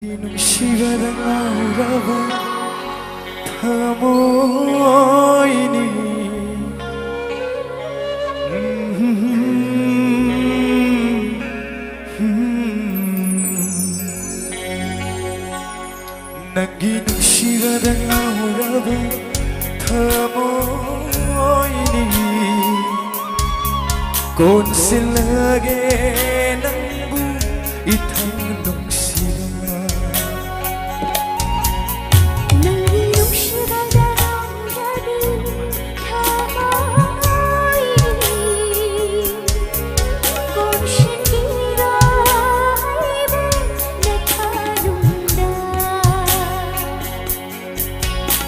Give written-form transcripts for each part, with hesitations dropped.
눈시가 다가오라봐 타모이니 나기 눈시가 다가오라봐 타모이니 꼰실하게 낭부 이탕 농시가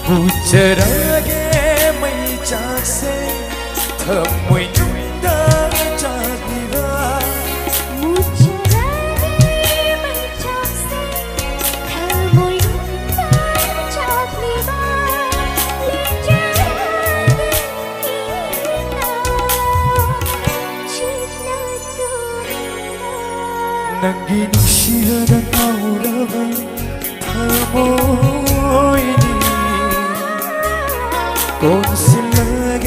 부cer하게 mây cha xe thơm mùi nhung đã cha tira bucer하게 mây cha xe thơm mùi nhung đã cha tira naging siya ng aura tamoy 꼰실하게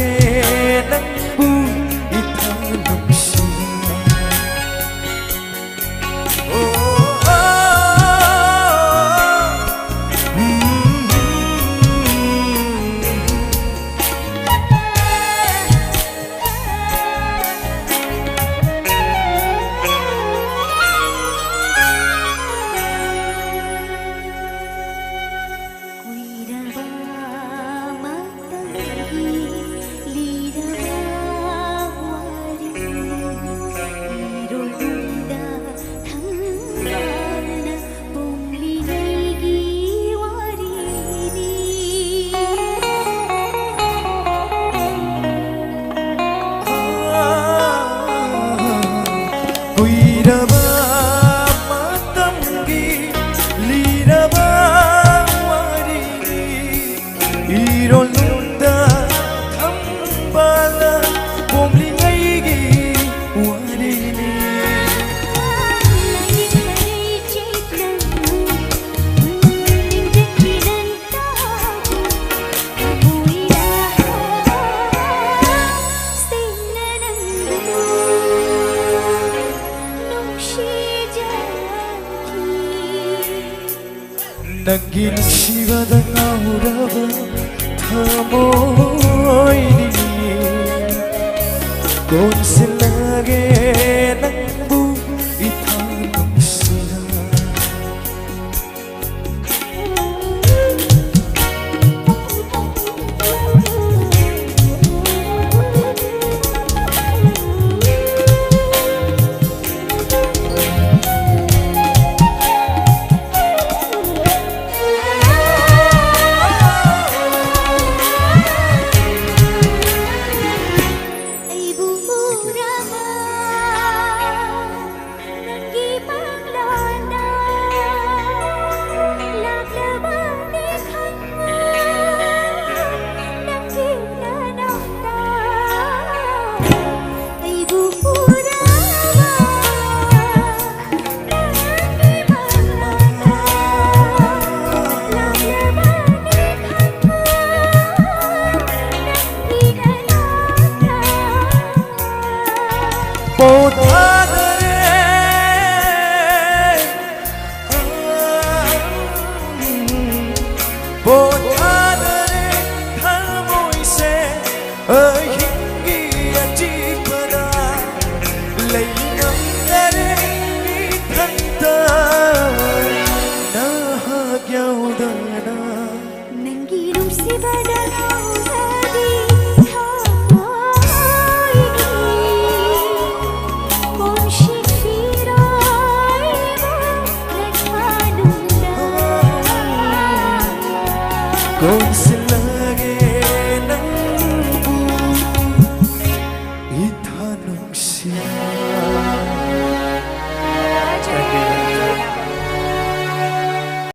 낭부 이탕 농시가 naging siya ng aura tamoy 꼰실하게 낭부 이탕 농시가 보다들의 탈모이세 어흰기야 찌퍼다 레이남나를 이탄다 나하겨우다나 nangginom si Badang Hadi tamoy kung